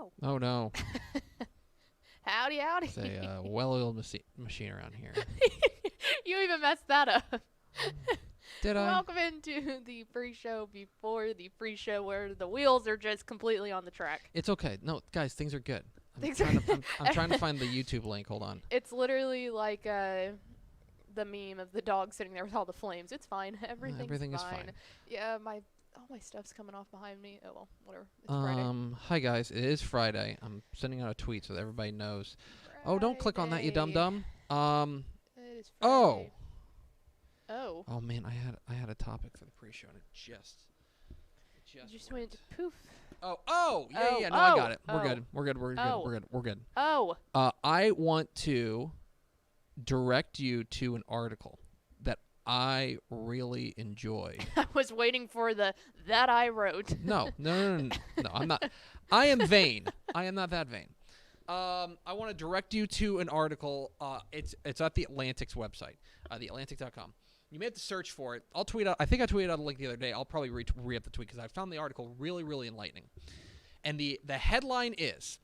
no. Oh, no. Howdy, howdy. It's a well-oiled machine around here. You even messed that up. Did I? Welcome into the free show before the free show where the wheels are just completely on the track. It's okay. No, guys, things are good. I'm I'm trying to find the YouTube link. Hold on. It's literally like the meme of the dog sitting there with all the flames. It's fine. Everything is fine. Yeah, all my stuff's coming off behind me. Oh well, whatever. It's Friday. Hi guys, it is Friday. I'm sending out a tweet so that everybody knows. Oh, don't click on that, you dumb. It is Friday. Oh. Oh. Oh man, I had a topic for the pre-show and it just went poof. Yeah. No, I got it. We're good. Oh. I want to direct you to an article that I really enjoy. I was waiting for that I wrote. No, I'm not. I am vain. I am not that vain. I want to direct you to an article. It's at the Atlantic's website, theatlantic.com. You may have to search for it. I'll tweet out. I think I tweeted out a link the other day. I'll probably re-up the tweet because I found the article really, really enlightening. And the headline is,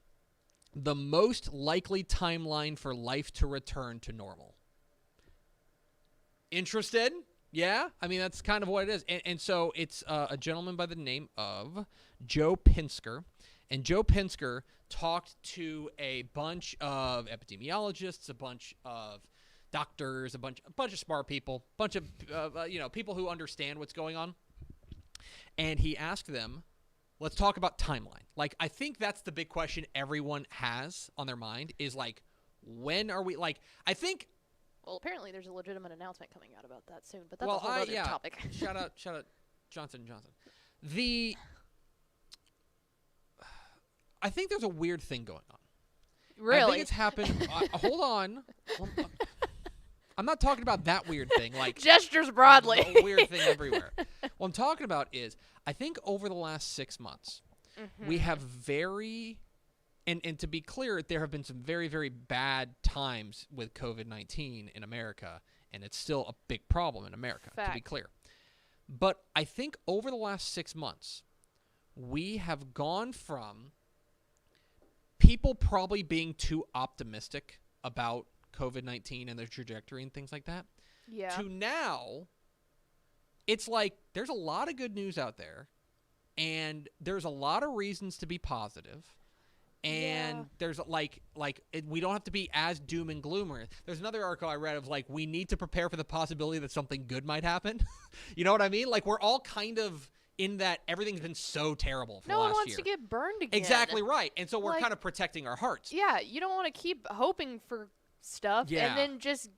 "The most likely timeline for life to return to normal." Interested? Yeah? I mean, that's kind of what it is. And so it's a gentleman by the name of Joe Pinsker. And Joe Pinsker talked to a bunch of epidemiologists, a bunch of doctors, a bunch of smart people, bunch of people who understand what's going on. And he asked them, let's talk about timeline. Like, I think that's the big question everyone has on their mind is like, when are we, like, I think. Well, apparently there's a legitimate announcement coming out about that soon, but that's a whole other topic. Shout out Johnson & Johnson. I think there's a weird thing going on. Really? I think it's happened. Hold on. I'm not talking about that weird thing. Like gestures broadly. A weird thing everywhere. What I'm talking about is I think over the last 6 months, we have and to be clear, there have been some very, very bad times with COVID-19 in America, and it's still a big problem in America, to be clear. But I think over the last 6 months, we have gone from people probably being too optimistic about COVID-19 and their trajectory and things like that, to now, it's like there's a lot of good news out there, and there's a lot of reasons to be positive, and there's we don't have to be as doom and gloomer. There's another article I read of like we need to prepare for the possibility that something good might happen. You know what I mean? Like we're all kind of in that everything's been so terrible for the last year. No one wants to get burned again. Exactly right. And so we're kind of protecting our hearts. Yeah, you don't want to keep hoping for stuff and then just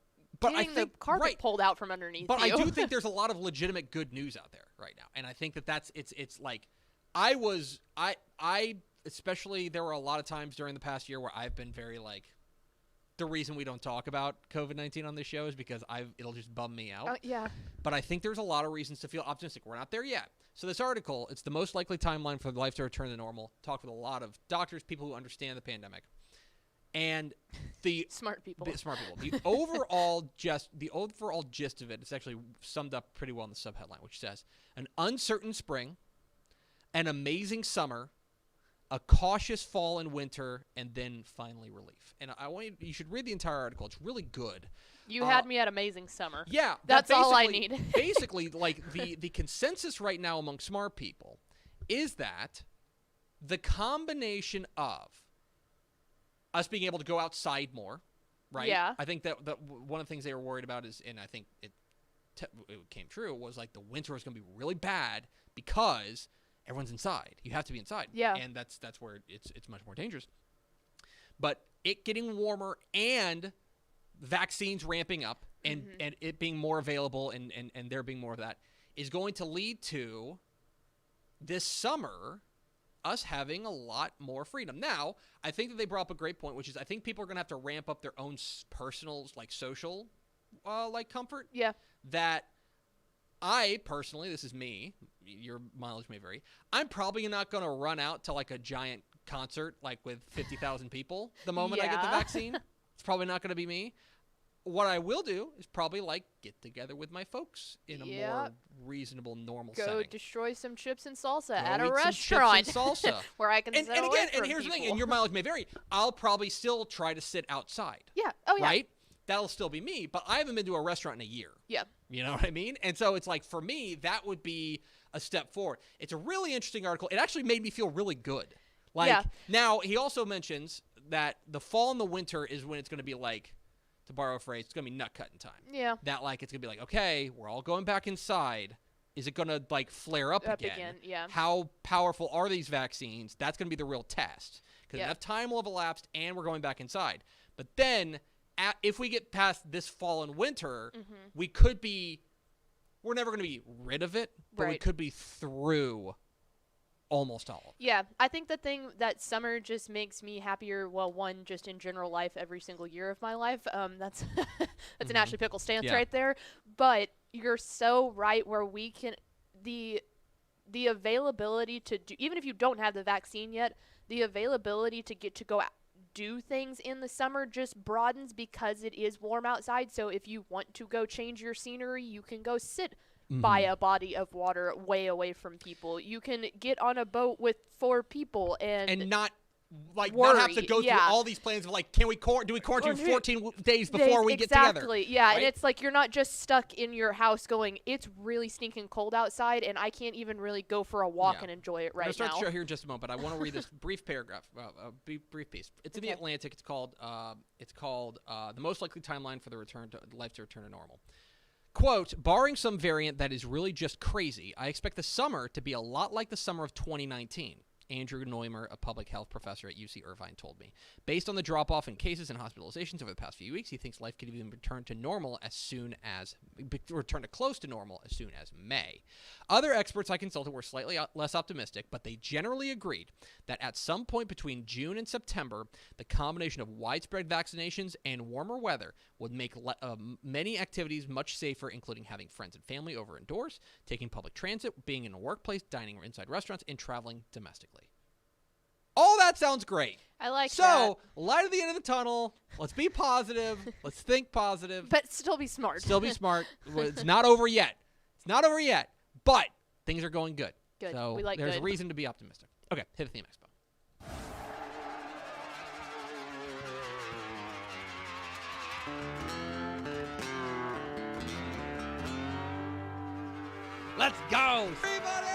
getting the carpet pulled out from underneath But you. I do think there's a lot of legitimate good news out there right now. And I think that's it's like I especially there were a lot of times during the past year where I've been very like the reason we don't talk about COVID-19 on this show is because it'll just bum me out. Yeah. But I think there's a lot of reasons to feel optimistic. We're not there yet. So this article, it's the most likely timeline for life to return to normal. Talked with a lot of doctors, people who understand the pandemic. And the smart people. The overall gist of it is actually summed up pretty well in the subheadline, which says, an uncertain spring, an amazing summer, a cautious fall and winter, and then finally relief. And you should read the entire article. It's really good. You had me at amazing summer. Yeah. That's all I need. Basically, like the consensus right now among smart people is that the combination of us being able to go outside more, right? Yeah. I think that one of the things they were worried about is, and I think it came true, was like the winter was going to be really bad because everyone's inside. You have to be inside. Yeah. And that's where it's much more dangerous. But it getting warmer and vaccines ramping up and it being more available and there being more of that is going to lead to this summer us having a lot more freedom. Now, I think that they brought up a great point, which is I think people are going to have to ramp up their own personal, like social, comfort. Yeah. That I personally, this is me, your mileage may vary, I'm probably not going to run out to like a giant concert like with 50,000 people the moment I get the vaccine. It's probably not going to be me. what I will do is probably get together with my folks in a more reasonable, normal setting. Go destroy some chips and salsa at a restaurant where I can sit away from and here's the thing, and your mileage may vary. I'll probably still try to sit outside. Yeah. Oh yeah. Right? That'll still be me, but I haven't been to a restaurant in a year. Yeah. You know what I mean? And so it's for me, that would be a step forward. It's a really interesting article. It actually made me feel really good. Now, he also mentions that the fall and the winter is when it's going to be to borrow a phrase, it's going to be nut-cutting time. Yeah. That, it's going to be okay, we're all going back inside. Is it going to, flare up again? Yeah. How powerful are these vaccines? That's going to be the real test. Because enough time will have elapsed, and we're going back inside. But then, if we get past this fall and winter, we could be – we're never going to be rid of it, but we could be through almost all of it. Yeah, I think the thing that summer just makes me happier, well, one, just in general life every single year of my life. That's an Ashley Pickle stance right there. But you're so right where we can the availability to do, even if you don't have the vaccine yet, the availability to get to go do things in the summer just broadens because it is warm outside. So if you want to go change your scenery, you can go sit by a body of water way away from people. You can get on a boat with 4 people and not not have to go through all these plans of do we quarantine 14 days before we get together? Exactly. Yeah, right? And it's you're not just stuck in your house going, it's really stinking cold outside and I can't even really go for a walk and enjoy it right now. I'm going to start the show here in just a moment, but I want to read this brief paragraph, brief piece. It's in the Atlantic. It's called The Most Likely Timeline for the Life to Return to Normal. Quote, barring some variant that is really just crazy, I expect the summer to be a lot like the summer of 2019. Andrew Neumer, a public health professor at UC Irvine, told me. Based on the drop-off in cases and hospitalizations over the past few weeks, he thinks life could even return to close to normal as soon as May. Other experts I consulted were slightly less optimistic, but they generally agreed that at some point between June and September, the combination of widespread vaccinations and warmer weather would make many activities much safer, including having friends and family over indoors, taking public transit, being in a workplace, dining or inside restaurants, and traveling domestically. All that sounds great. I like that. So, light at the end of the tunnel. Let's be positive. Let's think positive. But still be smart. Still be smart. It's not over yet. But things are going good. Good. So we like there's good. reason to be optimistic. Okay, hit the theme expo. Let's go! Free money!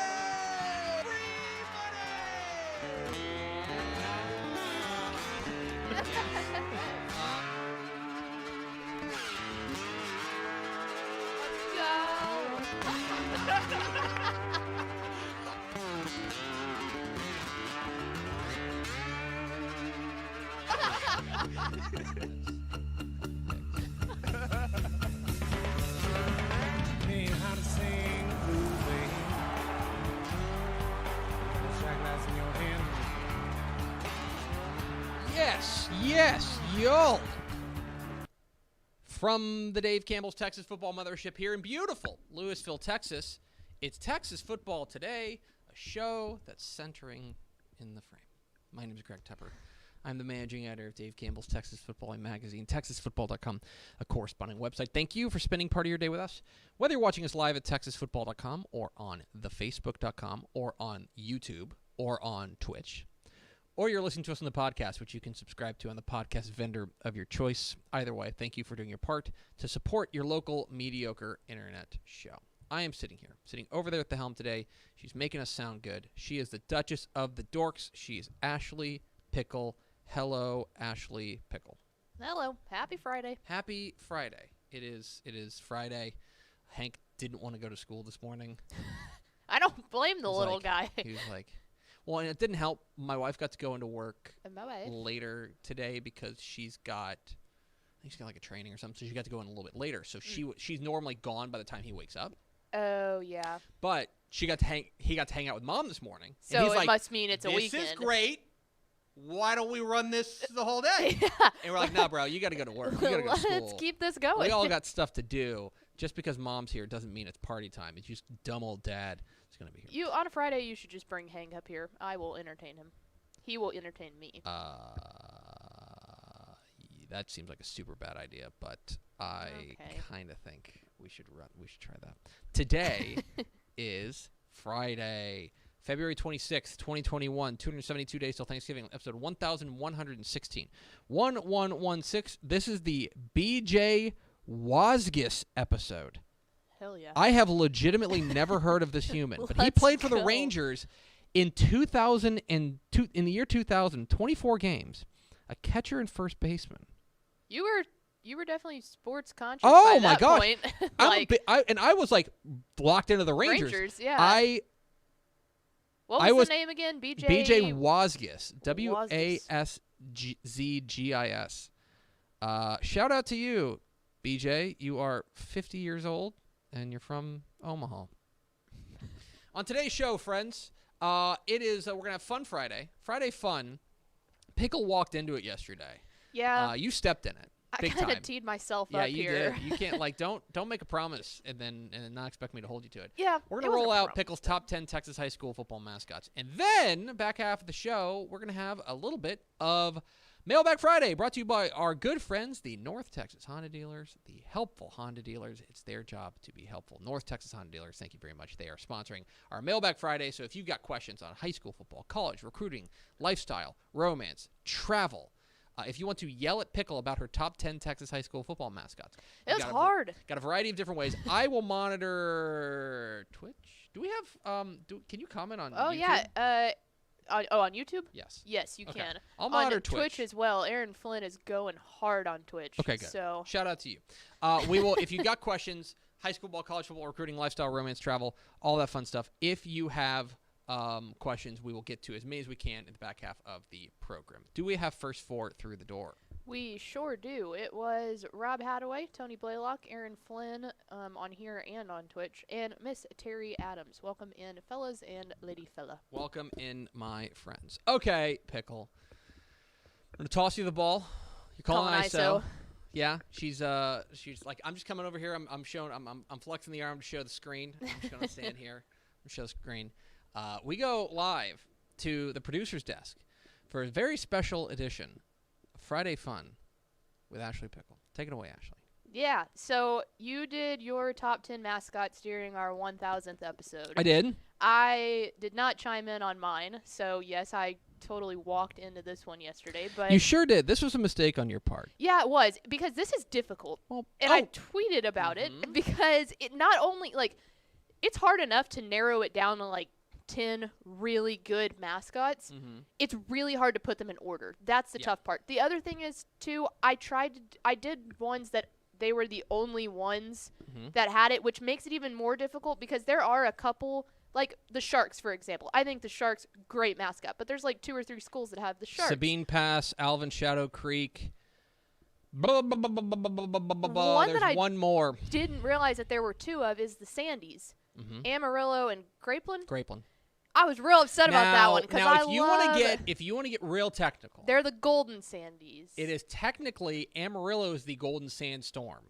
Yes, y'all. From the Dave Campbell's Texas Football Mothership here in beautiful Lewisville, Texas, it's Texas Football Today, a show that's centering in the frame. My name is Greg Tepper. I'm the managing editor of Dave Campbell's Texas Football magazine, texasfootball.com, a corresponding website. Thank you for spending part of your day with us. Whether you're watching us live at texasfootball.com or on thefacebook.com or on YouTube or on Twitch, or you're listening to us on the podcast, which you can subscribe to on the podcast vendor of your choice. Either way, thank you for doing your part to support your local mediocre internet show. I am sitting over there at the helm today. She's making us sound good. She is the Duchess of the Dorks. She is Ashley Pickle. Hello, Ashley Pickle. Hello. Happy Friday. Happy Friday. It is Friday. Hank didn't want to go to school this morning. I don't blame the little guy. He was like... Well, and it didn't help. My wife got to go into work later today because she's got a training or something. So she got to go in a little bit later. So she's normally gone by the time he wakes up. Oh yeah. But he got to hang out with Mom this morning. So and he's it must mean it's a weekend. This is great. Why don't we run this the whole day? Yeah. And we're like, no, bro, you got to go to work. You got to go to school. Let's keep this going. We all got stuff to do. Just because Mom's here doesn't mean it's party time. It's just dumb old Dad. Gonna be here. On a Friday, you should just bring Hank up here. I will entertain him. He will entertain me. That seems like a super bad idea, but I kind of think we should try that. Today is Friday, February 26th, 2021, 272 days till Thanksgiving, episode 1116. 1116. This is the BJ Wasgis episode. Hell yeah. I have legitimately never heard of this human, but he played for the Rangers in 2002, in the year 2000, 24 games, a catcher and first baseman. You were definitely sports conscious. Oh by my that gosh! Point. I was like locked into the Rangers. Yeah. What was the name again? BJ Wasgis. WASZGIS. Shout out to you, BJ. You are 50 years old and you're from Omaha. On today's show, friends, it is we're gonna have Fun Friday. Friday fun. Pickle walked into it yesterday. Yeah. You stepped in it. I kind of teed myself up here. Yeah, you did. You can't don't make a promise and then not expect me to hold you to it. Yeah. We're gonna roll out Pickle's top 10 Texas high school football mascots, and then back half of the show, we're gonna have a little bit of Mailbag Friday, brought to you by our good friends, the North Texas Honda dealers, the helpful Honda dealers. It's their job to be helpful. North Texas Honda dealers, thank you very much. They are sponsoring our Mailbag Friday. So if you've got questions on high school football, college, recruiting, lifestyle, romance, travel, if you want to yell at Pickle about her top 10 Texas high school football mascots. It was hard. Got a variety of different ways. I will monitor Twitch. Do we have, can you comment on YouTube? Yeah. On YouTube? Yes. Yes, you can. I'll monitor Twitch as well. Aaron Flynn is going hard on Twitch. Okay, good. So shout out to you. We will, if you got questions, high school ball, college football, recruiting, lifestyle, romance, travel, all that fun stuff. If you have questions, we will get to as many as we can in the back half of the program. Do we have first four through the door? We sure do. It was Rob Hadaway, Tony Blaylock, Aaron Flynn on here and on Twitch, and Miss Terry Adams. Welcome in, fellas and lady fella. Welcome in, my friends. Okay, Pickle. I'm going to toss you the ball. You're calling ISO. Yeah, she's like, I'm just coming over here. I'm flexing the arm to show the screen. I'm just going to stand here and show the screen. We go live to the producer's desk for a very special edition of Friday Fun with Ashley Pickle. Take it away, Ashley. Yeah, so you did your top 10 mascots during our 1000th episode. I did. I did not chime in on mine, so yes, I totally walked into this one yesterday. But you sure did. This was a mistake on your part. Yeah, it was, because this is difficult. Well, I tweeted about it because it not only, it's hard enough to narrow it down to, 10 really good mascots. It's really hard to put them in order. That's the tough part. The other thing is, too, I did ones that they were the only ones that had it, which makes it even more difficult because there are a couple, like the Sharks, for example. I think the Sharks, great mascot, but there's 2 or 3 schools that have the Sharks. Sabine Pass, Alvin Shadow Creek. One one more. Didn't realize that there were 2 of is the Sandies. Amarillo and Grapeland. I was real upset about that one because if you want to get real technical, they're the Golden Sandies. It is technically Amarillo is the Golden Sandstorm.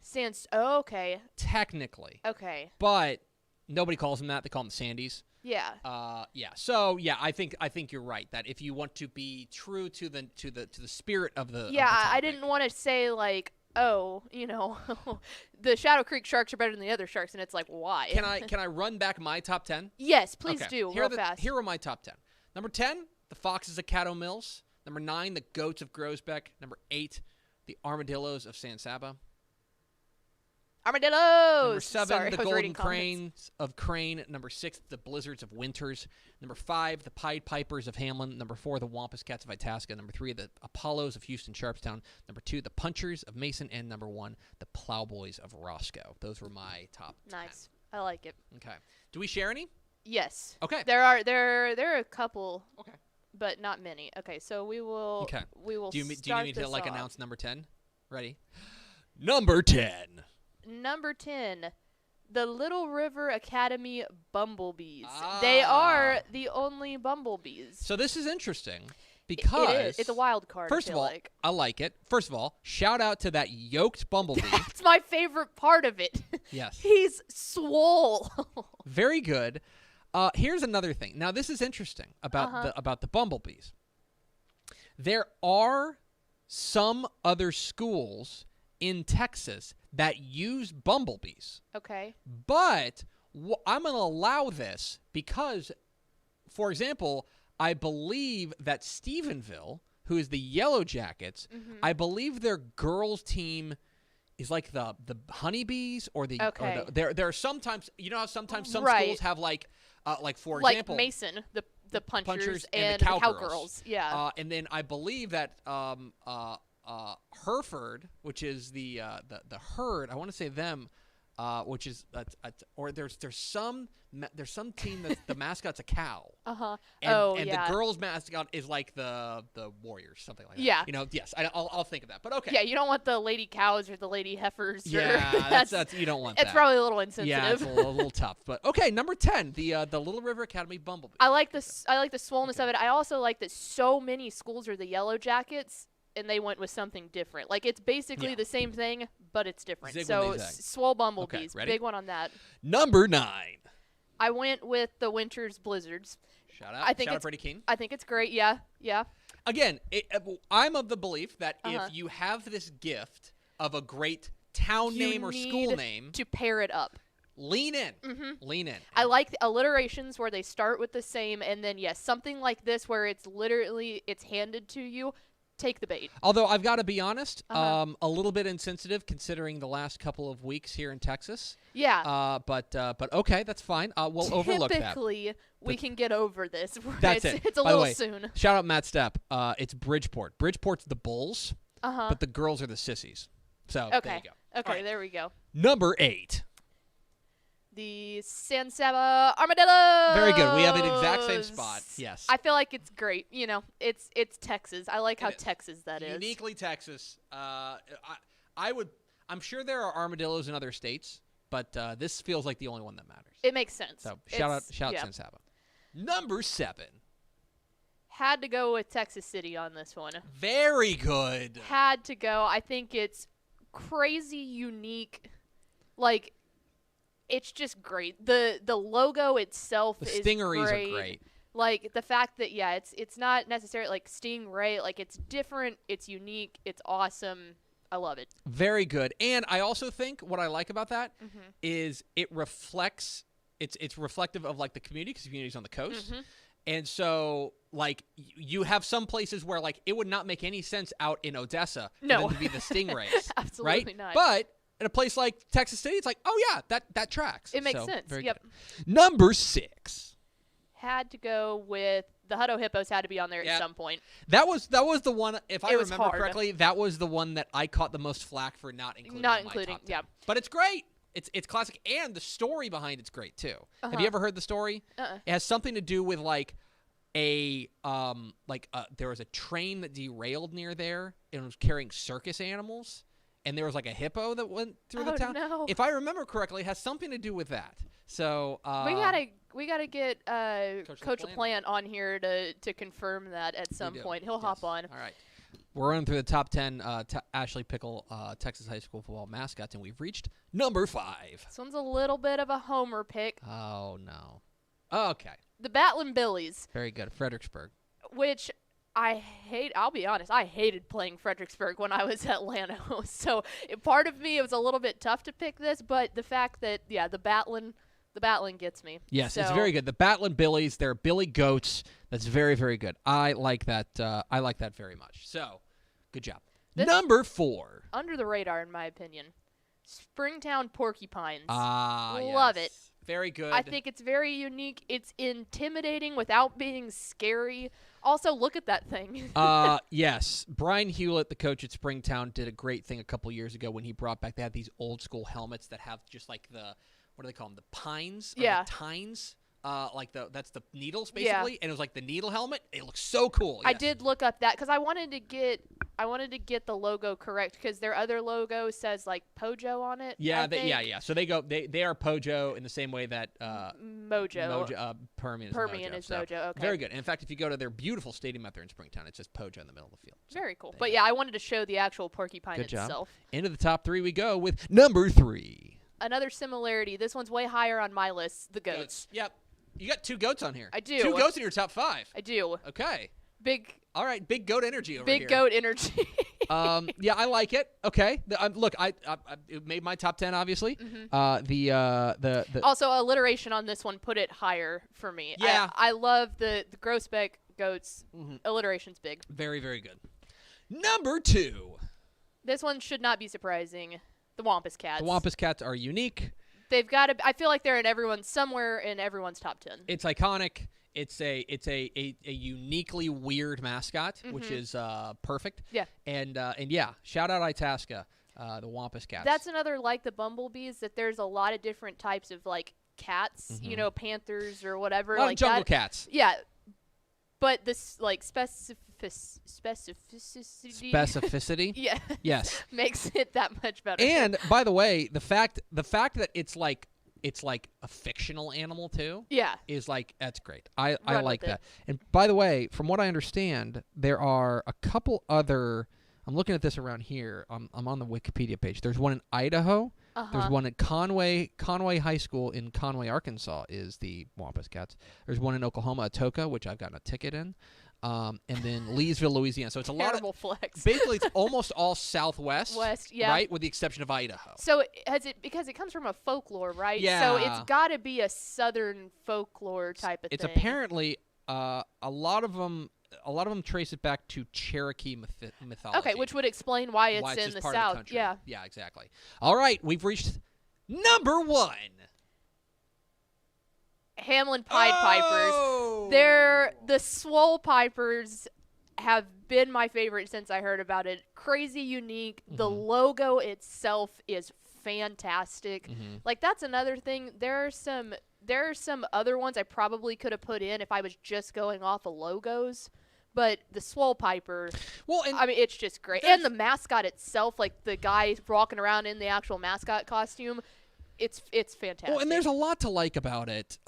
Okay. Technically. Okay. But nobody calls them that. They call them Sandies. Yeah. Yeah. So yeah, I think you're right that if you want to be true to the spirit of the I didn't want to say the Shadow Creek Sharks are better than the other Sharks, and it's why? Can I run back my top 10? Yes, please do. Real fast. Here are my top 10. Number 10, the Foxes of Caddo Mills. Number 9, the Goats of Grosbeck. Number 8, the Armadillos of San Saba. Armadillos! Number 7, the Golden Cranes of Crane. Number 6, the Blizzards of Winters. Number 5, the Pied Pipers of Hamlin. Number 4, the Wabash Cats of Itasca. Number 3, the Apollos of Houston Sharpstown. Number 2, the Punchers of Mason. And number 1, the Plowboys of Roscoe. Those were my top 10. Nice. I like it. Okay. Do we share any? Yes. Okay. There are a couple. Okay. But not many. Okay, so we will. Okay. We will. Do you need to off. announce number 10? Ready? Number 10. Number 10, the Little River Academy Bumblebees. They are the only bumblebees. So this is interesting because it is. It's a wild card. First of all, I like it. First of all, shout out to that yoked bumblebee. That's my favorite part of it. Yes. He's swole. Very good. Here's another thing. Now this is interesting about the bumblebees. There are some other schools in Texas that use bumblebees. Okay. But I'm going to allow this because, for example, I believe that Stephenville, who is the Yellow Jackets, I believe their girls' team is like the honeybees or the. Okay. Or there are sometimes, you know how sometimes some Right. schools have like for Like example, Mason, the punchers and the the cowgirls. Yeah. and then I believe that Hereford, which is the herd, I want to say them, which is or there's some team that the mascot's a cow. Uh-huh. And the girls' mascot is like the Warriors, something like that. Yeah. You know, yes, I'll think of that. But okay. Yeah, you don't want the lady cows or the lady heifers. Yeah, that's you don't want that. It's probably a little insensitive. Yeah, it's a little tough. But okay, number 10, the Little River Academy Bumblebee. I like the swollenness of it. I also like that so many schools are the Yellow Jackets, and they went with something different. Like, it's basically the same thing, but it's different. Zig so when they zag. swole bumblebees, Okay, ready? big one on that. Number 9. I went with the Winter's Blizzards. Shout out. I think Shout out it's Freddie Keene. I think it's great. Yeah. Again, I'm of the belief that Uh-huh. if you have this gift of a great town You name or school need name, to pair it up. lean in. Lean in. I like the alliterations where they start with the same, and then something like this where it's handed to you. Take the bait. Although I've got to be honest, Uh-huh. a little bit insensitive considering the last couple of weeks here in Texas. Yeah. But okay, that's fine. We'll overlook that. Typically, we can get over this. That's it's, it. It's a By the little way, soon. Shout out Matt Stepp. It's Bridgeport. Bridgeport's the Bulls, Uh-huh. but the girls are the sissies. So Okay. there you go. Okay, All right. there we go. Number 8. The San Saba Armadillos. Very good. We have an exact same spot. Yes. I feel like it's great. You know, it's Texas. I like how is. Texas that is. Uniquely Texas. I'm sure there are armadillos in other states, but this feels like the only one that matters. It makes sense. So shout out yeah. San Saba. Number 7. Had to go with Texas City on this one. Very good. Had to go. I think it's crazy unique. Like, it's just great. The logo itself The is stingeries great. are great. Like, the fact that it's not necessarily like Stingray. Like, it's different. It's unique. It's awesome. I love it. Very good. And I also think what I like about that is it reflects. It's reflective of like the community because the community's on the coast. And so, like, you have some places where, like, it would not make any sense out in Odessa for them to be the Stingrays. Absolutely right? not. But in a place like Texas City, it's like, oh, yeah, that tracks. It makes So, sense. very Yep. good. Number 6. Had to go with the Hutto Hippos. Had to be on there at some point. That was the one, if I It was remember hard. correctly, that was the one that I caught the most flack for not including Not in my including, top 10. yeah. But it's great. It's classic. And the story behind it's great, too. Have you ever heard the story? It has something to do with, like, there was a train that derailed near there and it was carrying circus animals, and there was like a hippo that went through the town. No. If I remember correctly, it has something to do with that. So we gotta get Coach LaPlante on here to confirm that at some point. He'll hop on. All right. We're running through the top 10 Ashley Pickle Texas high school football mascots, and we've reached number 5. This one's a little bit of a homer pick. Oh no. Okay. The Batlin Billies, Very good. Fredericksburg. which I hate. I'll be honest. I hated playing Fredericksburg when I was at Llano. So part of me, it was a little bit tough to pick this, but the fact that the Batlin gets me. Yes, so, it's very good. The Batlin Billies, they're Billy Goats. That's very, very good. I like that. I like that very much. So, good job. Number 4. Under the radar, in my opinion. Springtown Porcupines. Love it. Very good. I think it's very unique. It's intimidating without being scary. Also, look at that thing. Yes. Brian Hewlett, the coach at Springtown, did a great thing a couple years ago when he brought back. They had these old school helmets that have just like what do they call them? The pines? Or the tines? That's the needles basically, and it was like the needle helmet. It looks so cool. I did look up that because I wanted to get the logo correct because their other logo says like Pojo on it. Yeah, yeah. So they are Pojo in the same way that Mojo. Permian is so, Mojo. Okay. Very good. And in fact, if you go to their beautiful stadium out there in Springtown, it's just Pojo in the middle of the field. So very cool. But I wanted to show the actual porcupine good itself. Job. Into the top 3 we go with number 3. Another similarity. This one's way higher on my list. The goats. Yep. You got 2 goats on here. I do. 2 goats in your top 5. I do. Okay. Big. All right. Big goat energy over here. Big goat energy. Yeah, I like it. Okay. Look, it made my top 10, obviously. The Also, alliteration on this one put it higher for me. Yeah. I love the Grosbeck goats. Alliteration's big. Very, very good. Number 2. This one should not be surprising. The Wabash Cats. The Wabash Cats are unique. They've got to. I feel like they're in somewhere in everyone's top 10. It's iconic. It's a uniquely weird mascot, which is perfect. Yeah. And yeah, shout out Itasca, the Wabash Cats. That's another like the bumblebees that there's a lot of different types of like cats, panthers or whatever. A lot like of jungle that. cats. Yeah. But this like specificity. Yeah. Yes. Makes it that much better. And by the way, the fact that it's like a fictional animal too. Yeah. Is like, that's great. I like with that. And by the way, from what I understand, there are a couple other. I'm looking at this around here. I'm on the Wikipedia page. There's one in Idaho. There's one at Conway High School in Conway, Arkansas. Is the Wabash Cats. There's one in Oklahoma, Atoka, which I've gotten a ticket in. And then Leesville, Louisiana. So it's a lot of flex. Basically, it's almost all Southwest. Yeah. Right, with the exception of Idaho. So because it comes from a folklore, right? Yeah. So it's got to be a Southern folklore type of thing. It's apparently a lot of them trace it back to Cherokee mythology. Okay, which would explain why it's in just the part South. Of the country. Yeah. Yeah, exactly. All right, we've reached number 1. Hamlin Pied Pipers. They're the Swole Pipers have been my favorite since I heard about it. Crazy unique. The logo itself is fantastic. Like that's another thing. There are some other ones I probably could have put in if I was just going off of logos. But the Swole Piper, I mean, it's just great. And the mascot itself, like the guy walking around in the actual mascot costume, it's fantastic. Well, and there's a lot to like about it.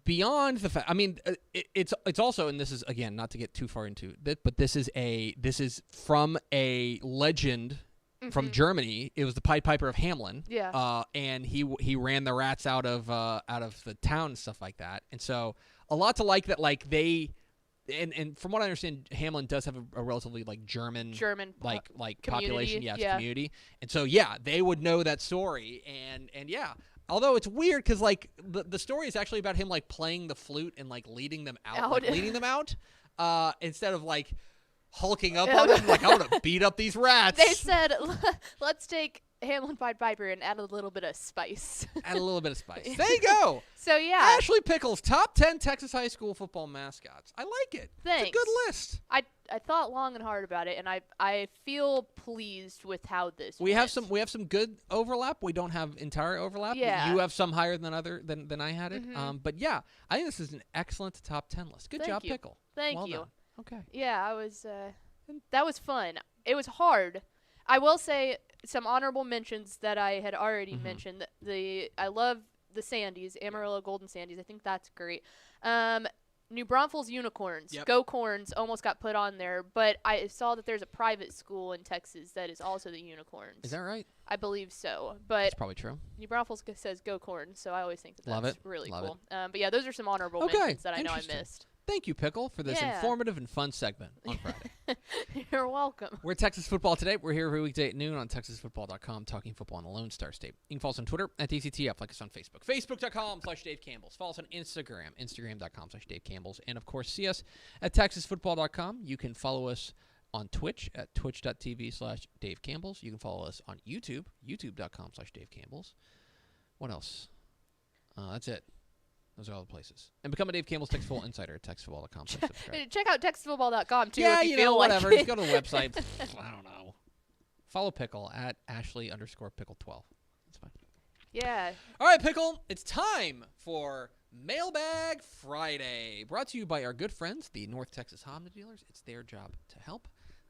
Beyond the fact, I mean, it's also, and this is again not to get too far into it, but this is from a legend from Germany. It was the Pied Piper of Hamelin. Yeah. And he ran the rats out of the town and stuff like that. And so a lot to like that. Like they. And from what I understand, Hamelin does have a relatively like German like population, community, and so they would know that story, and although it's weird because like the story is actually about him like playing the flute and like leading them out, instead of like hulking up on them like I want to beat up these rats. They said let's take Hamlin Pied Piper and add a little bit of spice. Add a little bit of spice. There you go. So yeah, Ashley Pickle's top 10 Texas high school football mascots. I like it. Thanks. It's a good list. I thought long and hard about it, and I feel pleased with how this. We have some good overlap. We don't have entire overlap. Yeah. You have some higher than I had it. But yeah, I think this is an excellent top 10 list. Good job, Pickle. Thank well you. Done. Okay. Yeah, I was. That was fun. It was hard. I will say some honorable mentions that I had already mentioned. I love the Sandies, Amarillo Golden Sandies. I think that's great. New Braunfels Unicorns. Yep. Go Corns almost got put on there, but I saw that there's a private school in Texas that is also the Unicorns. Is that right? I believe so. But that's probably true. New Braunfels says Go Corns, so I always think that's really Love cool. But yeah, those are some honorable mentions that I know I missed. Thank you, Pickle, for this informative and fun segment on Friday. You're welcome. We're Texas Football Today. We're here every weekday at noon on TexasFootball.com, talking football in the Lone Star State. You can follow us on Twitter at TCTF, like us on Facebook, Facebook.com/Dave Campbell's. Follow us on Instagram, Instagram.com/Dave Campbell's. And, of course, see us at TexasFootball.com. You can follow us on Twitch at twitch.tv/Dave Campbell's. You can follow us on YouTube, youtube.com/Dave Campbell's. What else? That's it. Those are all the places. And become a Dave Campbell's Texas Football Insider at TexasFootball.com. Check out TexasFootball.com, too, yeah, if you feel whatever. like Just go to the website. I don't know. Follow Pickle at Ashley_Pickle12. That's fine. Yeah. All right, Pickle. It's time for Mailbag Friday. Brought to you by our good friends, the North Texas Honda dealers. It's their job to help.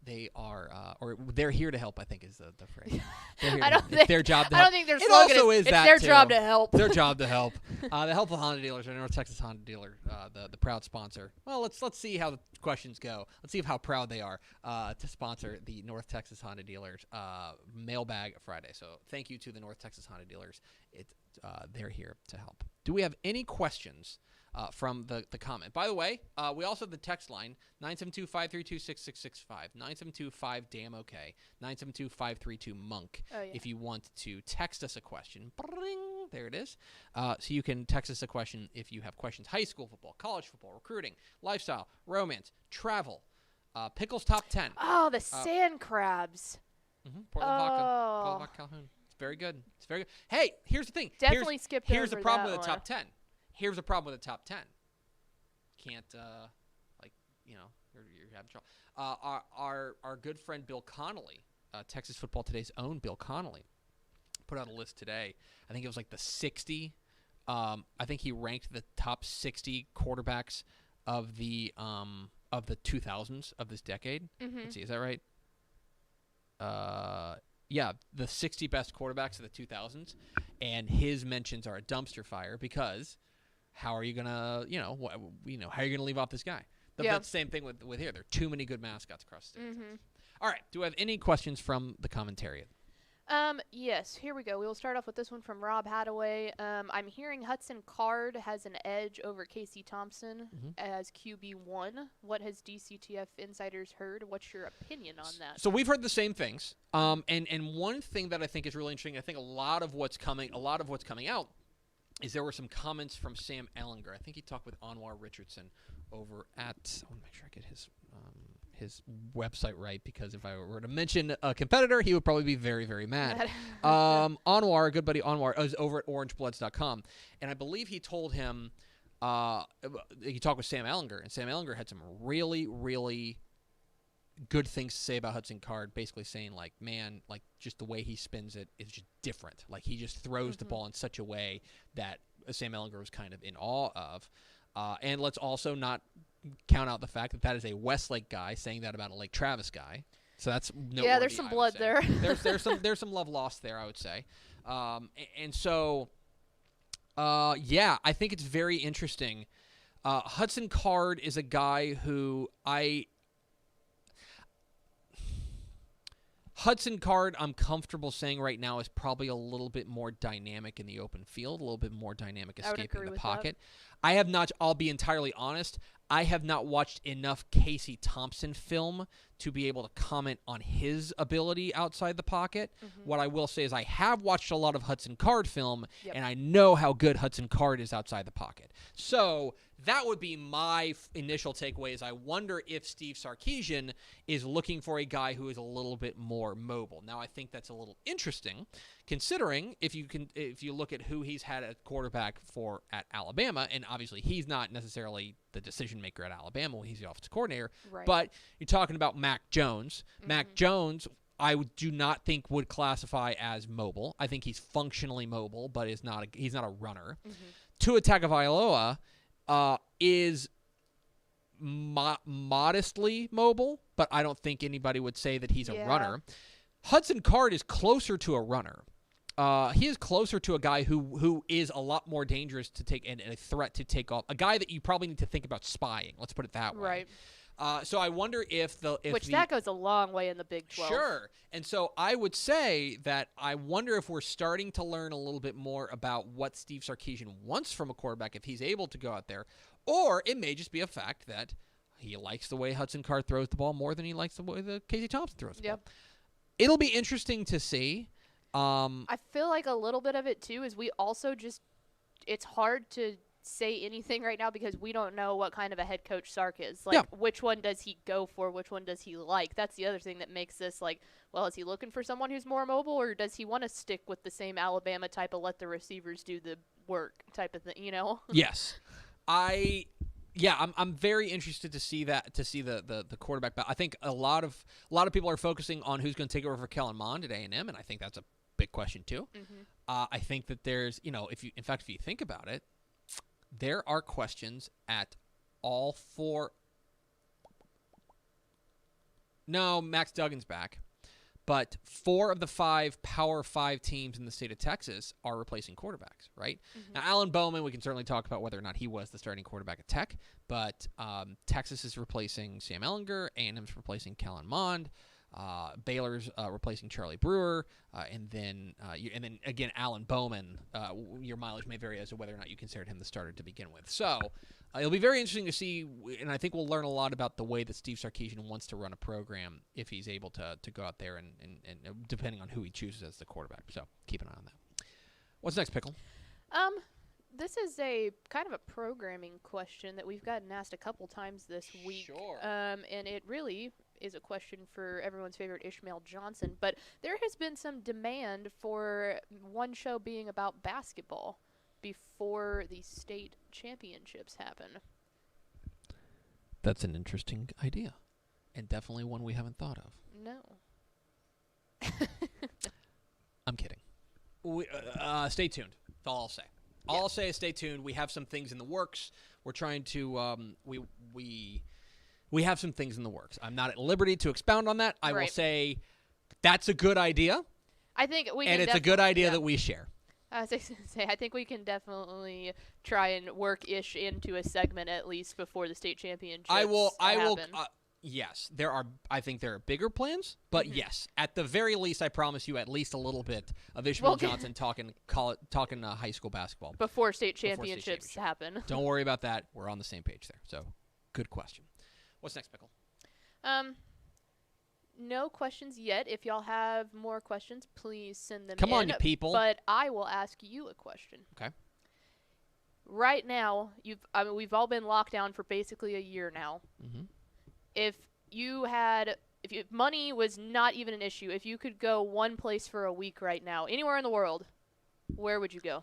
They are, or they're here to help, I think is the phrase. It's their job to help. I don't think their slogan is their job to help. Their job to help. The helpful Honda dealers are North Texas Honda dealer, the proud sponsor. Well, let's see how the questions go. Let's see how proud they are to sponsor the North Texas Honda dealers Mailbag Friday. So thank you to the North Texas Honda dealers. They're here to help. Do we have any questions from the comment. By the way, we also have the text line, 972-532-6665, 972-5-DAMN-OK, 972-532-MONK. Oh, yeah. If you want to text us a question. Bring, there it is. So you can text us a question if you have questions. High school football, college football, recruiting, lifestyle, romance, travel, Pickle's top 10. Oh, the sand crabs. Portland Vodka Calhoun. It's very good. It's very good. Hey, here's the thing. Definitely skipped over Here's the problem that with the top 10. Here's the problem with the top 10. Can't, you're having trouble. Our good friend Bill Connolly, Texas Football Today's own Bill Connolly, put out a list today. I think it was like the 60. I think he ranked the top 60 quarterbacks of the 2000s of this decade. Mm-hmm. Let's see, is that right? Yeah, the 60 best quarterbacks of the 2000s, and his mentions are a dumpster fire because how are you gonna, how are you gonna leave off this guy? That's the same thing with here. There are too many good mascots across the state. Mm-hmm. All right, do we have any questions from the commentary? Yes, here we go. We will start off with this one from Rob Hadaway. I'm hearing Hudson Card has an edge over Casey Thompson as QB1. What has DCTF insiders heard? What's your opinion on that? So we've heard the same things. And one thing that I think is really interesting, I think a lot of what's coming out is there were some comments from Sam Ellinger. I think he talked with Anwar Richardson over at, I want to make sure I get his website right, because if I were to mention a competitor, he would probably be very, very mad. Anwar, good buddy Anwar, is over at orangebloods.com, and I believe he told him, he talked with Sam Ellinger, and Sam Ellinger had some really, really good things to say about Hudson Card, basically saying, like, man, like, just the way he spins it is just different. Like, he just throws the ball in such a way that Sam Ellinger was kind of in awe of. And let's also not count out the fact that that is a Westlake guy saying that about a Lake Travis guy. So that's noteworthy. Yeah, there's some blood there. there's some love lost there, I would say. And so, I think it's very interesting. Hudson Card is a guy who Hudson Card, I'm comfortable saying right now, is probably a little bit more dynamic in the open field, a little bit more dynamic escaping the pocket. I have not, I'll be entirely honest, I have not watched enough Casey Thompson film to be able to comment on his ability outside the pocket. What I will say is I have watched a lot of Hudson Card film, and I know how good Hudson Card is outside the pocket. So that would be my initial takeaway, is I wonder if Steve Sarkisian is looking for a guy who is a little bit more mobile. Now, I think that's a little interesting, considering if you look at who he's had at quarterback for at Alabama, and obviously he's not necessarily the decision maker at Alabama when he's the offensive coordinator, but you're talking about Mac Jones. Mac Jones, I do not think would classify as mobile. I think he's functionally mobile, but he's not a runner. Tua Tagovailoa is modestly mobile, but I don't think anybody would say that he's a runner. Hudson Card is closer to a runner. He is closer to a guy who is a lot more dangerous to take and a threat to take off. A guy that you probably need to think about spying. Let's put it that way. Right. So I wonder if that goes a long way in the Big 12. Sure. And so I would say that I wonder if we're starting to learn a little bit more about what Steve Sarkisian wants from a quarterback if he's able to go out there, or it may just be a fact that he likes the way Hudson Card throws the ball more than he likes the way that Casey Thompson throws the ball. It'll be interesting to see. I feel like a little bit of it too is we also it's hard to say anything right now because we don't know what kind of a head coach Sark is. Like, which one does he go for? Which one does he like? That's the other thing that makes this like, well, is he looking for someone who's more mobile, or does he want to stick with the same Alabama type of let the receivers do the work type of thing, Yes. I'm very interested to see the quarterback. But I think a lot of people are focusing on who's going to take over for Kellen Mond at A&M, and I think that's a big question too. I think that there's, if you think about it, there are questions at all four. No, Max Duggan's back, but 4 of the 5 Power 5 teams in the state of Texas are replacing quarterbacks, right? Now, Alan Bowman, we can certainly talk about whether or not he was the starting quarterback at Tech, but Texas is replacing Sam Ellinger, A&M's replacing Kellen Mond. Baylor's replacing Charlie Brewer, and then again Alan Bowman. Your mileage may vary as to whether or not you considered him the starter to begin with. So it'll be very interesting to see, and I think we'll learn a lot about the way that Steve Sarkisian wants to run a program if he's able to go out there and depending on who he chooses as the quarterback. So keep an eye on that. What's next, Pickle? This is a kind of a programming question that we've gotten asked a couple times this week. Sure. And it really is a question for everyone's favorite Ishmael Johnson. But there has been some demand for one show being about basketball before the state championships happen. That's an interesting idea, and definitely one we haven't thought of. No. I'm kidding. Stay tuned. That's all I'll say. All I'll say is stay tuned. We have some things in the works. We're trying to we have some things in the works. I'm not at liberty to expound on that. I will say that's a good idea. I think we and it's a good idea that we share. I think we can definitely try and work ish into a segment at least before the state championships. I will. Happen. Yes, there are. I think there are bigger plans, but yes, at the very least, I promise you at least a little bit of Ishmael Johnson talking high school basketball before state championships happen. Don't worry about that. We're on the same page there. So, good question. What's next, Pickle? No questions yet. If y'all have more questions, please send them in. Come on, you people. But I will ask you a question. Okay. Right now, we've all been locked down for basically a year now. Mm-hmm. If money was not even an issue, if you could go one place for a week right now, anywhere in the world, where would you go?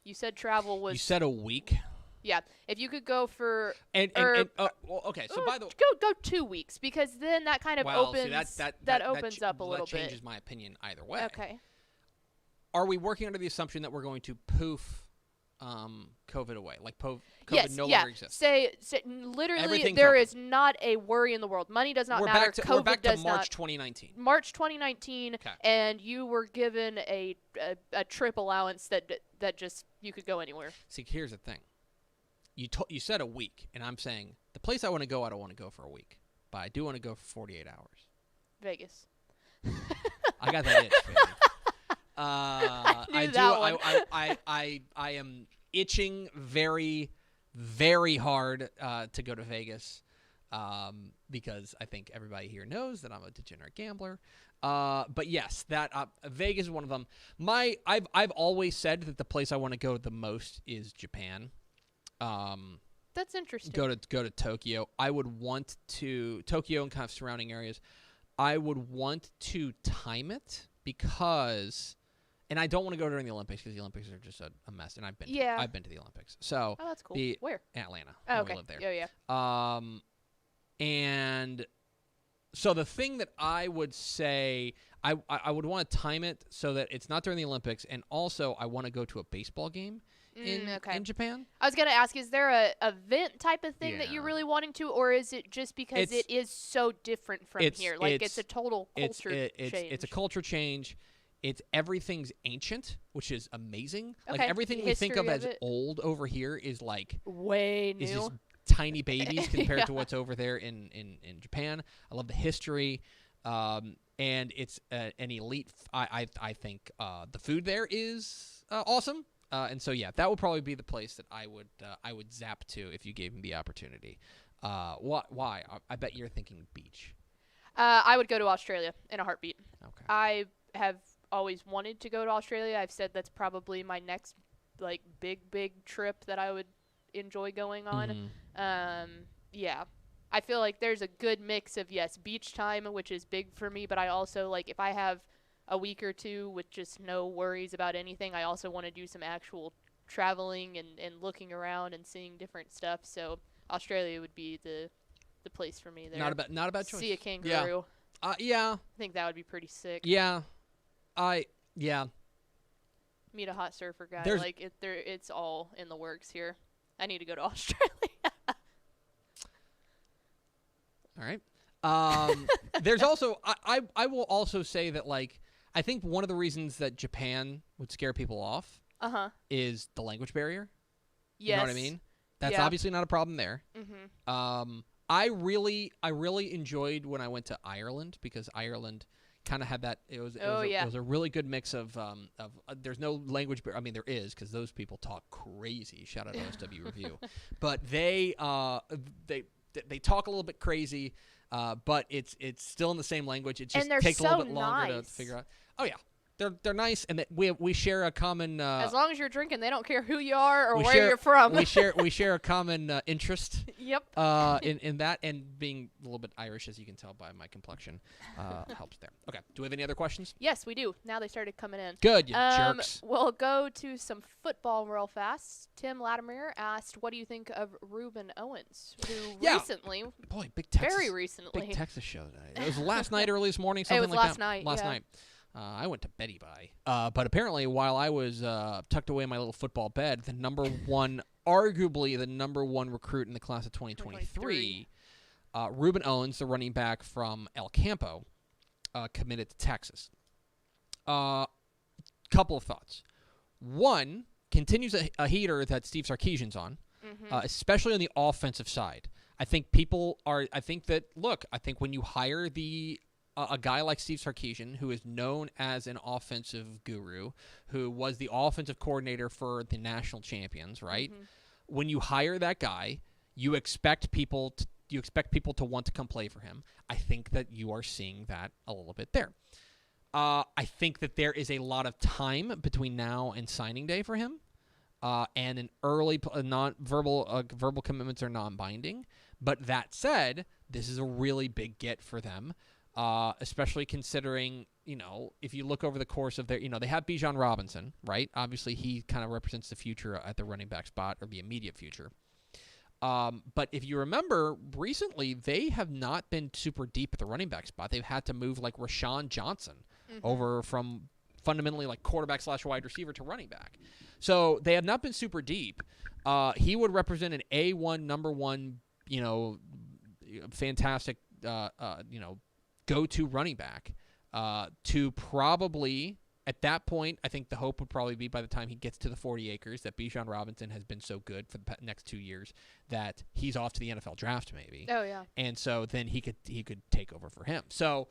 You said travel was... You said a week? Yeah. If you could go for... okay, so by the way... Go 2 weeks, because then that kind of opens up a little bit. That changes my opinion either way. Okay. Are we working under the assumption that we're going to poof COVID away? Like COVID no longer exists? Say literally Everything's there open. is not a worry in the world. Money does not matter. We're back to COVID March 2019. March 2019, okay. And you were given a trip allowance that just you could go anywhere. See, here's the thing. You said a week, and I'm saying the place I want to go, I don't want to go for a week, but I do want to go for 48 hours. Vegas. I got that itch, baby. I am itching very, very hard to go to Vegas because I think everybody here knows that I'm a degenerate gambler. But yes, that Vegas is one of them. I've always said that the place I want to go the most is Japan. That's interesting. Go to Tokyo. I would want to Tokyo and kind of surrounding areas. I would want to time it because. And I don't want to go during the Olympics because the Olympics are just a mess. And I've been to the Olympics. So that's cool. Where? Atlanta. Oh, okay. We live there. Yeah. And so the thing that I would say, I would want to time it so that it's not during the Olympics. And also, I want to go to a baseball game in Japan. I was going to ask, is there a event type of thing that you're really wanting to, or is it just because it is so different from here? Like it's a total culture change. It's a culture change. Everything's ancient, which is amazing. Okay. Like everything we think of as old over here is like way new. Is just tiny babies compared to what's over there in Japan. I love the history, and it's an elite. I think the food there is awesome, and so yeah, that would probably be the place that I would zap to if you gave me the opportunity. Why? I bet you're thinking beach. I would go to Australia in a heartbeat. Okay. I have always wanted to go to Australia. I've said that's probably my next like big trip that I would enjoy going on. Mm-hmm. Yeah. I feel like there's a good mix of beach time, which is big for me, but I also like if I have a week or two with just no worries about anything, I also want to do some actual traveling and looking around and seeing different stuff. So Australia would be the place for me there. Not a bad choice. See a kangaroo. Yeah. I think that would be pretty sick. Yeah. Meet a hot surfer guy. It's all in the works here. I need to go to Australia. All right. There's also I will also say that like I think one of the reasons that Japan would scare people off is the language barrier. Yes. You know what I mean? That's obviously not a problem there. Mm-hmm. I really enjoyed when I went to Ireland because Ireland kind of had that. It was a really good mix of there's no language. I mean, there is because those people talk crazy. Shout out to OSW Review, but they talk a little bit crazy, but it's still in the same language. It just takes a little bit longer to figure out. Oh yeah. They're nice, and that we share a common. As long as you're drinking, they don't care who you are or where you're from. we share a common interest. Yep. In that, and being a little bit Irish, as you can tell by my complexion, helps there. Okay. Do we have any other questions? Yes, we do. Now they started coming in. Good, you jerks. We'll go to some football real fast. Tim Latimer asked, "What do you think of Reuben Owens, who recently, big Texas, very recently, big Texas show tonight? It was last night, early this morning, something like that. Last night. I went to Betty by. But apparently, while I was tucked away in my little football bed, arguably the number one recruit in the class of 2023, Reuben Owens, the running back from El Campo, committed to Texas. Couple of thoughts. One, continues a heater that Steve Sarkisian's on, especially on the offensive side. I think when you hire a guy like Steve Sarkisian, who is known as an offensive guru, who was the offensive coordinator for the national champions, right? Mm-hmm. When you hire that guy, you expect people to want to come play for him. I think that you are seeing that a little bit there. I think that there is a lot of time between now and signing day for him, and an early verbal commitments are non-binding. But that said, this is a really big get for them. Especially considering, if you look over the course of their, they have Bijan Robinson, right? Obviously, he kind of represents the future at the running back spot, or the immediate future. But if you remember, recently, they have not been super deep at the running back spot. They've had to move like Rashawn Johnson over from fundamentally like quarterback / wide receiver to running back. So they have not been super deep. He would represent an A1, number one, fantastic, go-to running back to probably, at that point, I think the hope would probably be by the time he gets to the 40 acres that Bijan Robinson has been so good for the next 2 years that he's off to the NFL draft maybe. Oh, yeah. And so then he could take over for him. So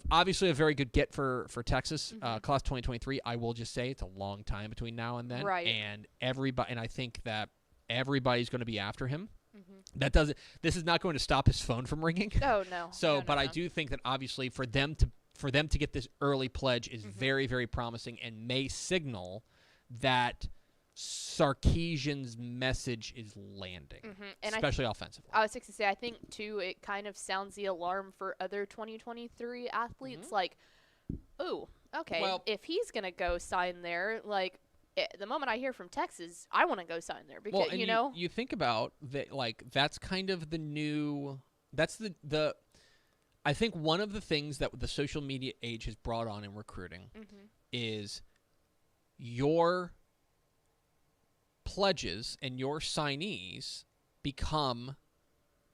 obviously a very good get for Texas. Class 2023, I will just say it's a long time between now and then. Right. And I think that everybody's going to be after him. Mm-hmm. This is not going to stop his phone from ringing. Oh no. I do think that obviously for them to get this early pledge is very, very promising and may signal that Sarkisian's message is landing, especially offensively. I was going to say, I think too, it kind of sounds the alarm for other 2023 athletes. Like, ooh, okay, well, if he's going to go sign there, like. The moment I hear from Texas, I want to go sign there because you think about that, like that's kind of the new. That's the. I think one of the things that the social media age has brought on in recruiting is your pledges and your signees become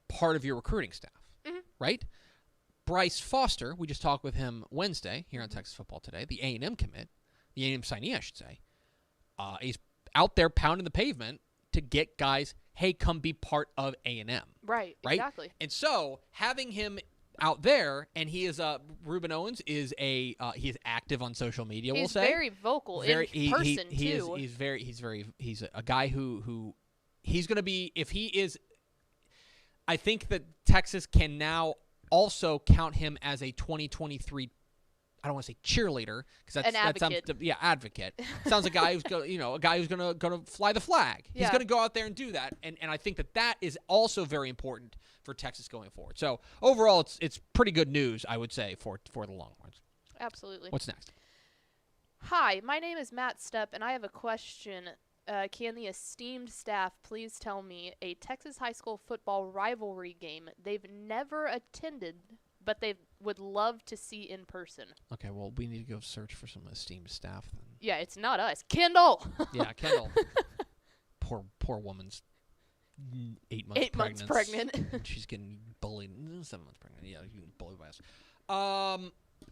part of your recruiting staff, right? Bryce Foster, we just talked with him Wednesday here on Texas Football Today. The A&M commit, the A&M signee, I should say. He's out there pounding the pavement to get guys, hey, come be part of A&M. Right, exactly. And so having him out there, and he is Reuben Owens is he is active on social media. We'll say he's very vocal in person too. He's a guy who he's going to be if he is. I think that Texas can now also count him as a 2023. I don't want to say cheerleader because that sounds advocate. Sounds like a guy who's gonna fly the flag. Yeah. He's gonna go out there and do that, and I think that is also very important for Texas going forward. So overall, it's pretty good news, I would say, for the Longhorns. Absolutely. What's next? Hi, my name is Matt Stepp, and I have a question. Can the esteemed staff please tell me a Texas high school football rivalry game they've never attended, but they would love to see in person? Okay, well, we need to go search for some esteemed staff then. Yeah, it's not us. Kendall! Yeah, Kendall. Poor woman's 8 months pregnant. 8 months pregnant. She's getting bullied. 7 months pregnant. Yeah, you're getting bullied by us.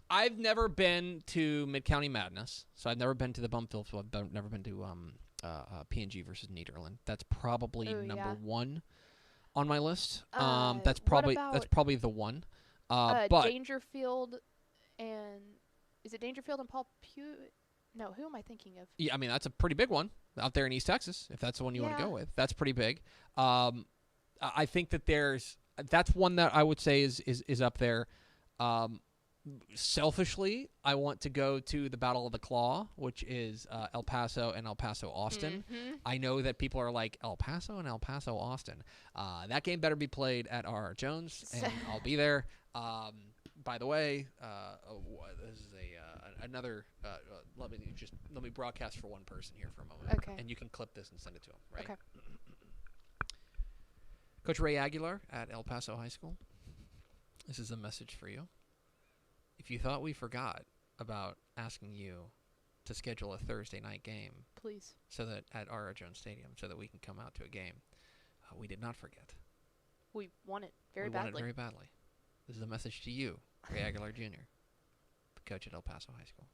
I've never been to Mid-County Madness, so I've never been to the Bumfield, so I've never been to P&G versus Nederland. That's probably number one. on my list. That's probably the one. But Dangerfield and is it Dangerfield and Paul Pew? No, who am I thinking of? Yeah, I mean that's a pretty big one out there in East Texas. If that's the one you want to go with, that's pretty big. I think that that's one that I would say is up there. Selfishly, I want to go to the Battle of the Claw, which is El Paso and El Paso Austin. Mm-hmm. I know that people are like, El Paso and El Paso Austin. That game better be played at R.R. Jones, and I'll be there. By the way, this is another. Let me broadcast for one person here for a moment, okay. And you can clip this and send it to him. Right. Okay. Coach Ray Aguilar at El Paso High School. This is a message for you. If you thought we forgot about asking you to schedule a Thursday night game, please, so that at R.R. Jones Stadium, so that we can come out to a game, we did not forget. We want it very badly. We want it very badly. This is a message to you, Ray Aguilar Jr., the coach at El Paso High School.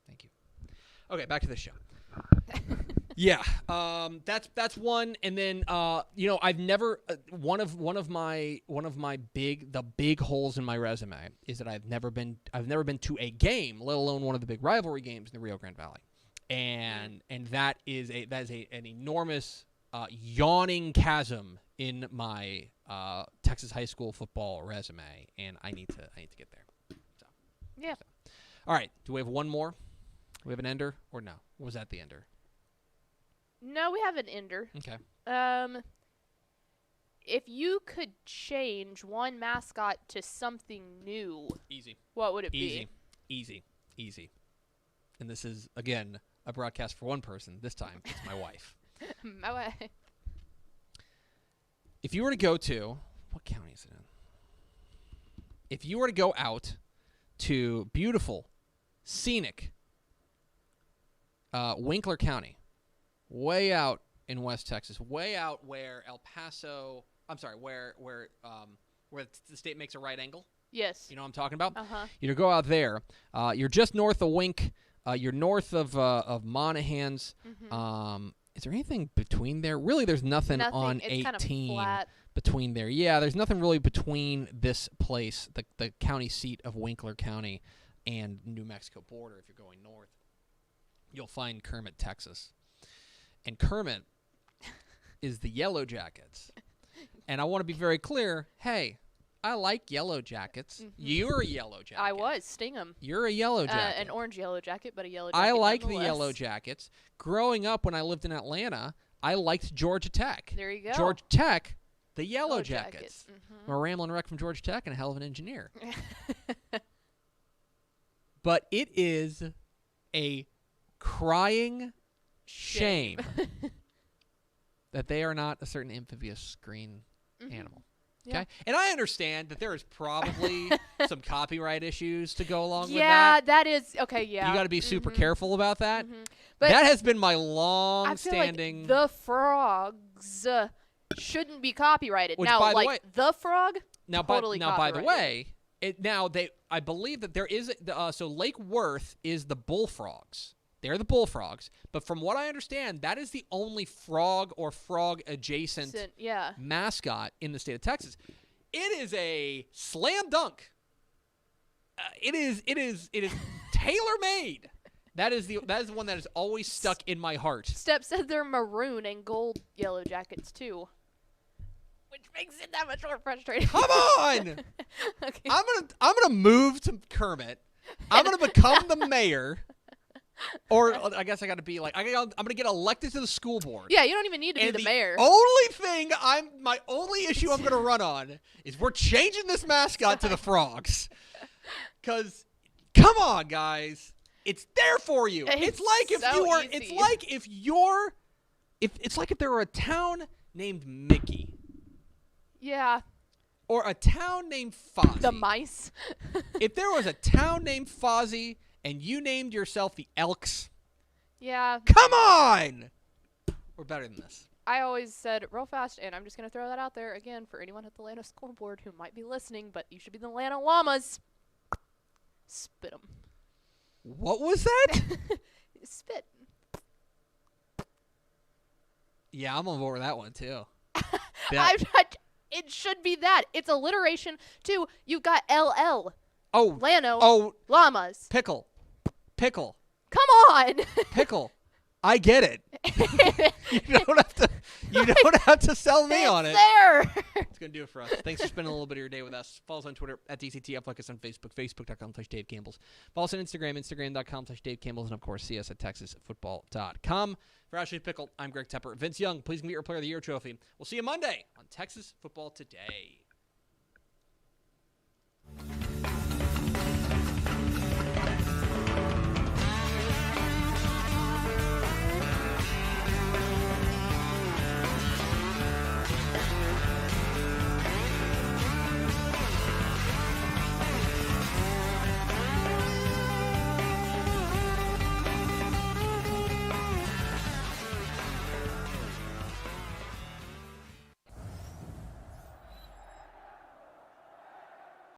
Thank you. Okay, back to the show. Yeah, that's one, and then I've never one of my big holes in my resume is that I've never been to a game, let alone one of the big rivalry games in the Rio Grande Valley, and that is an enormous yawning chasm in my Texas high school football resume, and I need to get there. Yeah. All right. Do we have one more? Do we have an ender or no? Was that the ender? No, we have an ender. Okay. If you could change one mascot to something new, easy. What would it be? Easy. And this is, again, a broadcast for one person. This time, it's my wife. My wife. If you were to go to, what county is it in? If you were to go out to beautiful, scenic Winkler County, way out in West Texas, way out where where the state makes a right angle. Yes. You know what I'm talking about? Uh-huh. You go out there. You're just north of Wink. You're north of Monahans. Mm-hmm. Is there anything between there? Really, there's nothing on it's 18 kind of flat. between there. Yeah, there's nothing really between this place, the county seat of Winkler County, and New Mexico border. If you're going north, you'll find Kermit, Texas. And Kermit is the Yellow Jackets. And I want to be very clear, hey, I like Yellow Jackets. Mm-hmm. You're a Yellow Jacket. I was. Sting 'em. You're a Yellow Jacket. An orange Yellow Jacket, but a Yellow Jacket I like the nonetheless. Yellow Jackets. Growing up when I lived in Atlanta, I liked Georgia Tech. There you go. Georgia Tech, the Yellow Jackets. Jackets. Mm-hmm. I'm a rambling wreck from Georgia Tech and a hell of an engineer. But it is a crying shame that they are not a certain amphibious green animal. Okay? Yeah. And I understand that there is probably some copyright issues to go along with that. Yeah, that is okay, yeah. You got to be super careful about that. Mm-hmm. But that has been my long-standing... I feel like the frogs shouldn't be copyrighted. Which, now, by like, the way, the frog, totally by the way, I believe that there is... so Lake Worth is the bullfrogs. They're the bullfrogs. But from what I understand, that is the only frog or frog-adjacent mascot in the state of Texas. It is a slam dunk. It is tailor-made. That is the one that is always stuck in my heart. Stepp said they're maroon and gold Yellow Jackets too, which makes it that much more frustrating. Come on! Okay. I'm gonna move to Kermit. I'm gonna become the mayor. Or I guess I got to be like I'm gonna get elected to the school board. Yeah, you don't even need to be the mayor. My only issue I'm gonna run on is we're changing this mascot to the frogs. 'Cause come on, guys, it's there for you. It's like if there were a town named Mickey. Yeah. Or a town named Fozzie. The mice. If there was a town named Fozzie. And you named yourself the Elks? Yeah. Come on! We're better than this. I always said real fast, and I'm just going to throw that out there again for anyone at the Atlanta scoreboard who might be listening, but you should be the Atlanta Llamas. Spit 'em. What was that? Spit. Yeah, I'm on board with that one, too. It should be that. It's alliteration, too. You've got LL. Oh. Lano. Oh. Llamas. Pickle. Come on. Pickle. I get it. You don't have to sell me on it. There. It's going to do it for us. Thanks for spending a little bit of your day with us. Follow us on Twitter at DCTF. Like us on Facebook, facebook.com/Dave Campbell's. Follow us on Instagram, instagram.com/Dave Campbell's. And, of course, see us at texasfootball.com. For Ashley Pickle, I'm Greg Tepper. Vince Young, please get your Player of the Year trophy. We'll see you Monday on Texas Football Today.